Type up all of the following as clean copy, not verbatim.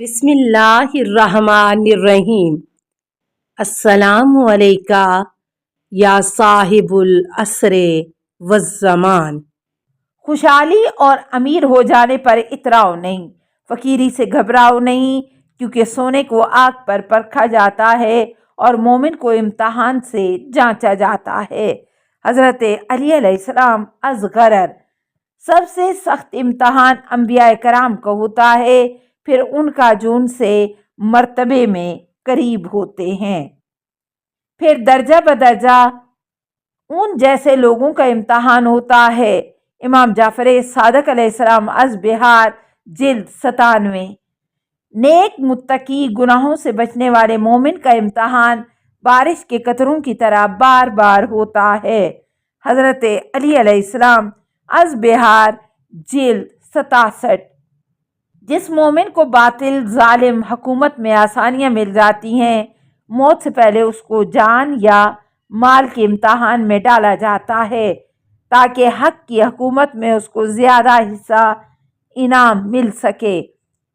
بسم اللہ الرحمن الرحیم۔ السلام علیکہ یا صاحب العصر والزمان۔ خوشحالی اور امیر ہو جانے پر اتراؤ نہیں، فقیری سے گھبراؤ نہیں، کیونکہ سونے کو آگ پر پرکھا جاتا ہے اور مومن کو امتحان سے جانچا جاتا ہے۔ حضرت علی علیہ السلام از غرر۔ سب سے سخت امتحان انبیاء کرام کا ہوتا ہے، پھر ان کا جو ان سے مرتبے میں قریب ہوتے ہیں، پھر درجہ بدرجہ ان جیسے لوگوں کا امتحان ہوتا ہے۔ امام جعفر صادق علیہ السلام از بہار جلد 97۔ نیک متقی گناہوں سے بچنے والے مومن کا امتحان بارش کے قطروں کی طرح بار بار ہوتا ہے۔ حضرت علی علیہ السلام از بہار جلد 67۔ جس مومن کو باطل ظالم حکومت میں آسانیاں مل جاتی ہیں، موت سے پہلے اس کو جان یا مال کے امتحان میں ڈالا جاتا ہے تاکہ حق کی حکومت میں اس کو زیادہ حصہ انعام مل سکے۔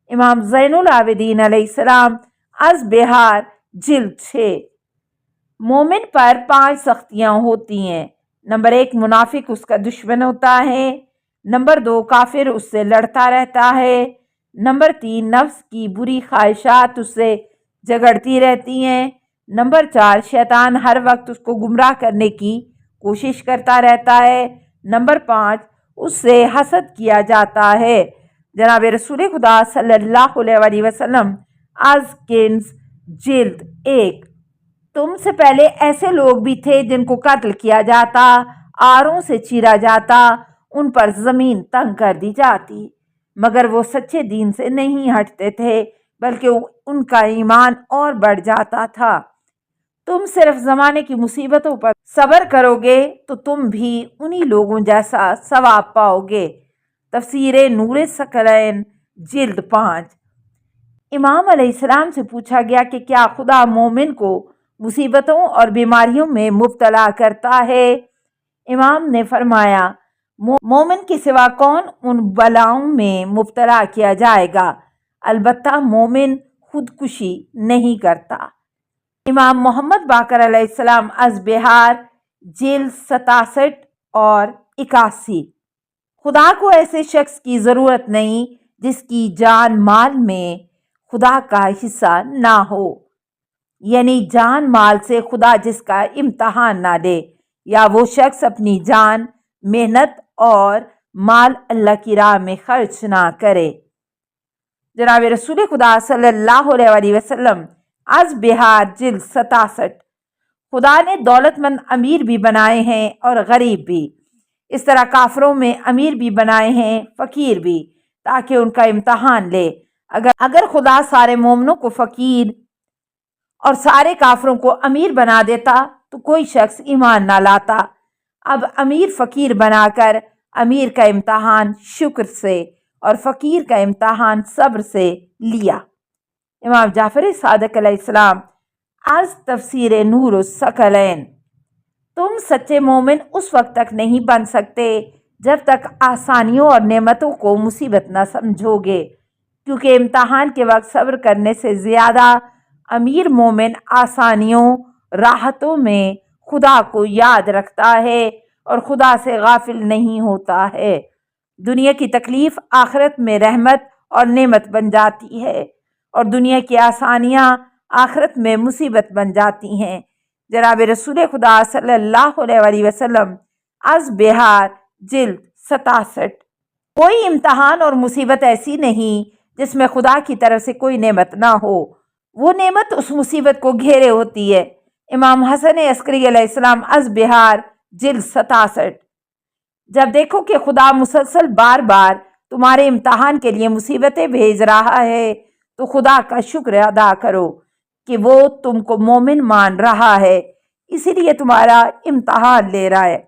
امام زین العابدین علیہ السلام از بہار جلد 6۔ مومن پر 5 سختیاں ہوتی ہیں۔ نمبر 1، منافق اس کا دشمن ہوتا ہے۔ نمبر 2، کافر اس سے لڑتا رہتا ہے۔ نمبر 3، نفس کی بری خواہشات اس سے جھگڑتی رہتی ہیں۔ نمبر 4، شیطان ہر وقت اس کو گمراہ کرنے کی کوشش کرتا رہتا ہے۔ نمبر 5، اس سے حسد کیا جاتا ہے۔ جناب رسول خدا صلی اللہ علیہ وسلم از کنز جلد 1۔ تم سے پہلے ایسے لوگ بھی تھے جن کو قتل کیا جاتا، آروں سے چیرا جاتا، ان پر زمین تنگ کر دی جاتی، مگر وہ سچے دین سے نہیں ہٹتے تھے، بلکہ ان کا ایمان اور بڑھ جاتا تھا۔ تم صرف زمانے کی مصیبتوں پر صبر کرو گے تو تم بھی انہی لوگوں جیسا ثواب پاؤ گے۔ تفسیر نور ثقلین جلد 5۔ امام علیہ السلام سے پوچھا گیا کہ کیا خدا مومن کو مصیبتوں اور بیماریوں میں مبتلا کرتا ہے؟ امام نے فرمایا، مومن کے سوا کون ان بلاؤں میں مبتلا کیا جائے گا، البتہ مومن خودکشی نہیں کرتا۔ امام محمد باقر علیہ السلام از بہار جلد 67 اور 81۔ خدا کو ایسے شخص کی ضرورت نہیں جس کی جان مال میں خدا کا حصہ نہ ہو، یعنی جان مال سے خدا جس کا امتحان نہ لے، یا وہ شخص اپنی جان، محنت اور مال اللہ کی راہ میں خرچ نہ کرے۔ جناب رسول خدا صلی اللہ علیہ وسلم از بہار جلد 67۔ خدا نے دولت مند امیر بھی بنائے ہیں اور غریب بھی، اس طرح کافروں میں امیر بھی بنائے ہیں، فقیر بھی، تاکہ ان کا امتحان لے۔ اگر خدا سارے مومنوں کو فقیر اور سارے کافروں کو امیر بنا دیتا تو کوئی شخص ایمان نہ لاتا۔ اب امیر فقیر بنا کر امیر کا امتحان شکر سے اور فقیر کا امتحان صبر سے لیا۔ امام جعفر صادق علیہ السلام از تفسیر نور الثقلین۔ تم سچے مومن اس وقت تک نہیں بن سکتے جب تک آسانیوں اور نعمتوں کو مصیبت نہ سمجھو گے، کیونکہ امتحان کے وقت صبر کرنے سے زیادہ امیر مومن آسانیوں، راحتوں میں خدا کو یاد رکھتا ہے اور خدا سے غافل نہیں ہوتا ہے۔ دنیا کی تکلیف آخرت میں رحمت اور نعمت بن جاتی ہے، اور دنیا کی آسانیاں آخرت میں مصیبت بن جاتی ہیں۔ جناب رسول خدا صلی اللہ علیہ وسلم از بہار جلد 67۔ کوئی امتحان اور مصیبت ایسی نہیں جس میں خدا کی طرف سے کوئی نعمت نہ ہو، وہ نعمت اس مصیبت کو گھیرے ہوتی ہے۔ امام حسن عسکری علیہ السلام از بہار جلد 67۔ جب دیکھو کہ خدا مسلسل بار بار تمہارے امتحان کے لیے مصیبتیں بھیج رہا ہے تو خدا کا شکر ادا کرو کہ وہ تم کو مومن مان رہا ہے، اسی لیے تمہارا امتحان لے رہا ہے۔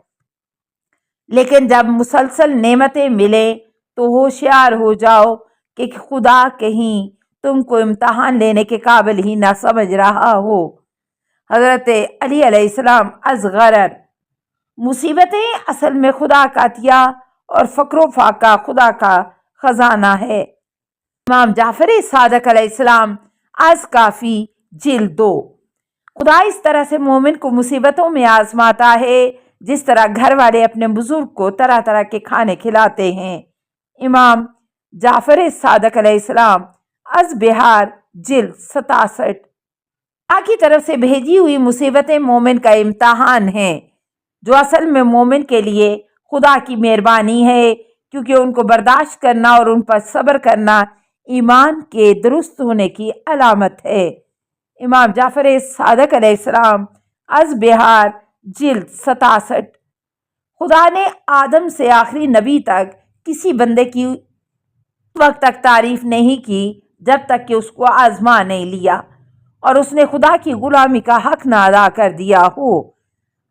لیکن جب مسلسل نعمتیں ملیں تو ہوشیار ہو جاؤ کہ خدا کہیں تم کو امتحان لینے کے قابل ہی نہ سمجھ رہا ہو۔ حضرت علی علیہ السلام از غرر۔ مصیبتیں اصل میں خدا کا عطیہ اور فقر و فاقہ خدا کا خزانہ ہے۔ امام جعفر صادق علیہ السلام از کافی جلد 2۔ خدا اس طرح سے مومن کو مصیبتوں میں آزماتا ہے جس طرح گھر والے اپنے بزرگ کو طرح طرح کے کھانے کھلاتے ہیں۔ امام جعفر صادق علیہ السلام از بہار جلد 67۔ اللہ کی طرف سے بھیجی ہوئی مصیبتیں مومن کا امتحان ہیں، جو اصل میں مومن کے لیے خدا کی مہربانی ہے، کیونکہ ان کو برداشت کرنا اور ان پر صبر کرنا ایمان کے درست ہونے کی علامت ہے۔ امام جعفر صادق علیہ السلام از بہار جلد 67۔ خدا نے آدم سے آخری نبی تک کسی بندے کی وقت تک تعریف نہیں کی جب تک کہ اس کو آزما نہیں لیا اور اس نے خدا کی غلامی کا حق نہ ادا کر دیا ہو۔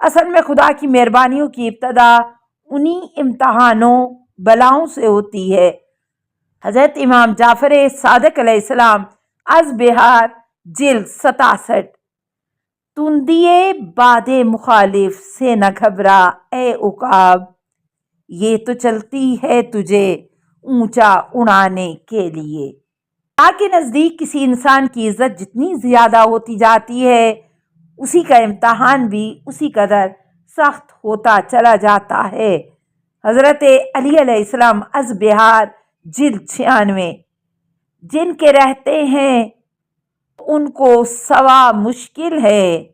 اصل میں خدا کی مہربانیوں کی ابتدا انہی امتحانوں بلاؤں سے ہوتی ہے۔ حضرت امام جعفر صادق علیہ السلام از بہار جلد 67۔ تندیے باد مخالف سے نہ گھبرا اے عقاب، یہ تو چلتی ہے تجھے اونچا اڑانے کے لیے۔ اللہ کے نزدیک کسی انسان کی عزت جتنی زیادہ ہوتی جاتی ہے، اسی کا امتحان بھی اسی قدر سخت ہوتا چلا جاتا ہے۔ حضرت علی علیہ السلام از بہار جلد 96۔ جن کے رہتے ہیں ان کو سوا مشکل ہے،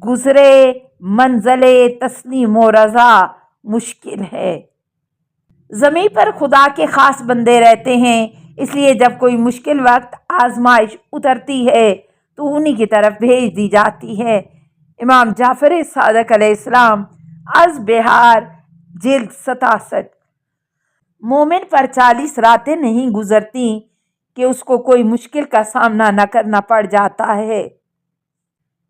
گزرے منزل تسلیم و رضا مشکل ہے۔ زمین پر خدا کے خاص بندے رہتے ہیں، اس لیے جب کوئی مشکل وقت آزمائش اترتی ہے تو انہی کی طرف بھیج دی جاتی ہے۔ امام جعفر صادق علیہ السلام از بہار جلد 67۔ مومن پر 40 راتیں نہیں گزرتی کہ اس کو کوئی مشکل کا سامنا نہ کرنا پڑ جاتا ہے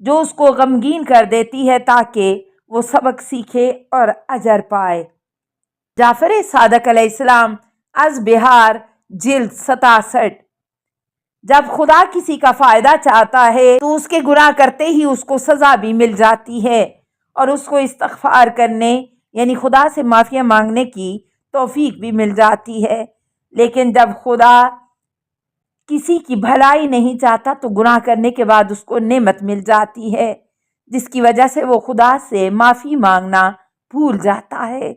جو اس کو غمگین کر دیتی ہے، تاکہ وہ سبق سیکھے اور اجر پائے۔ جعفر صادق علیہ السلام از بہار جلد 67۔ جب خدا کسی کا فائدہ چاہتا ہے تو اس کے گناہ کرتے ہی اس کو سزا بھی مل جاتی ہے اور اس کو استغفار کرنے یعنی خدا سے معافی مانگنے کی توفیق بھی مل جاتی ہے۔ لیکن جب خدا کسی کی بھلائی نہیں چاہتا تو گناہ کرنے کے بعد اس کو نعمت مل جاتی ہے، جس کی وجہ سے وہ خدا سے معافی مانگنا بھول جاتا ہے۔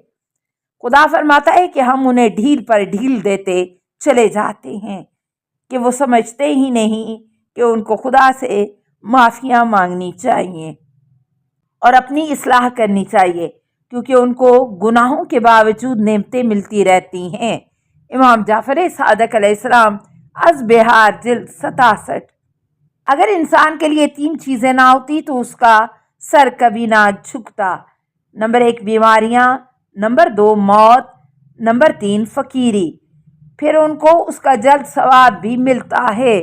خدا فرماتا ہے کہ ہم انہیں ڈھیل پر ڈھیل دیتے چلے جاتے ہیں کہ وہ سمجھتے ہی نہیں کہ ان کو خدا سے معافیاں مانگنی چاہیے اور اپنی اصلاح کرنی چاہیے، کیونکہ ان کو گناہوں کے باوجود نعمتیں ملتی رہتی ہیں۔ امام جعفر صادق علیہ السلام از بہار جلد 67۔ اگر انسان کے لیے 3 چیزیں نہ ہوتی تو اس کا سر کبھی نہ جھکتا۔ نمبر 1 بیماریاں، نمبر 2 موت، نمبر 3 فقیری، پھر ان کو اس کا جلد ثواب بھی ملتا ہے۔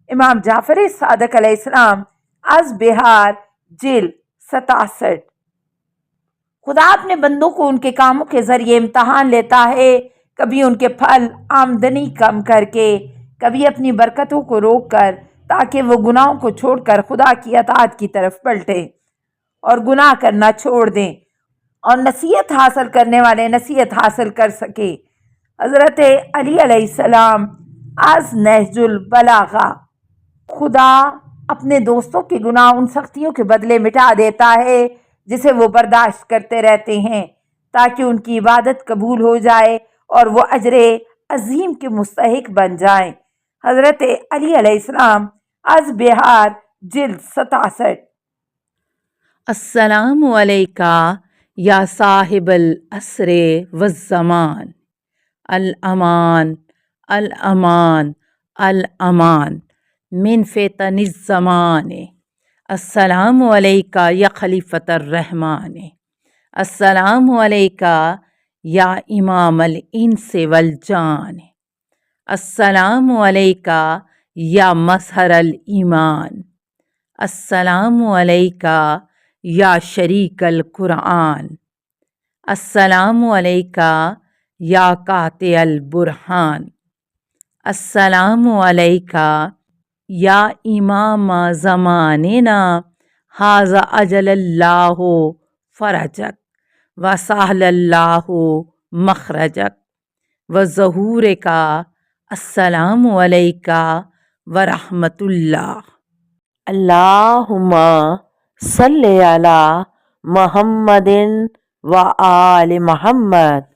امام جعفر صادق علیہ السلام از بہار جلد 67۔ خدا اپنے بندوں کو ان کے کاموں کے ذریعے امتحان لیتا ہے، کبھی ان کے پھل آمدنی کم کر کے، کبھی اپنی برکتوں کو روک کر، تاکہ وہ گناہوں کو چھوڑ کر خدا کی اطاعت کی طرف پلٹیں اور گناہ کرنا چھوڑ دیں اور نصیحت حاصل کرنے والے نصیحت حاصل کر سکے۔ حضرت علی علیہ السلام از نہج البلاغہ۔ خدا اپنے دوستوں کے گناہ ان سختیوں کے بدلے مٹا دیتا ہے جسے وہ برداشت کرتے رہتے ہیں، تاکہ ان کی عبادت قبول ہو جائے اور وہ اجر عظیم کے مستحق بن جائیں۔ حضرت علی علیہ السلام از بہار جلد 67۔ السلام علیکہ یا صاحب العصر والزمان، الامان الامان الامان من فتن الزمان، السلام علیکہ یا خلیفۃ الرحمن، السلام علیکہ یا امام الانس والجان، السلام علیکہ یا مظہر الایمان، السلام علیکہ یا شریک القرآن، السلام علیکہ یا قاطع البرہان، السلام علیکہ یا امام زماننا، ھذا اجل اللہ فرجک وسہل اللہ مخرجک وظہور کا السلام علیکہ ورحمۃ اللہ۔ اللہم صلی علی محمد و آل محمد۔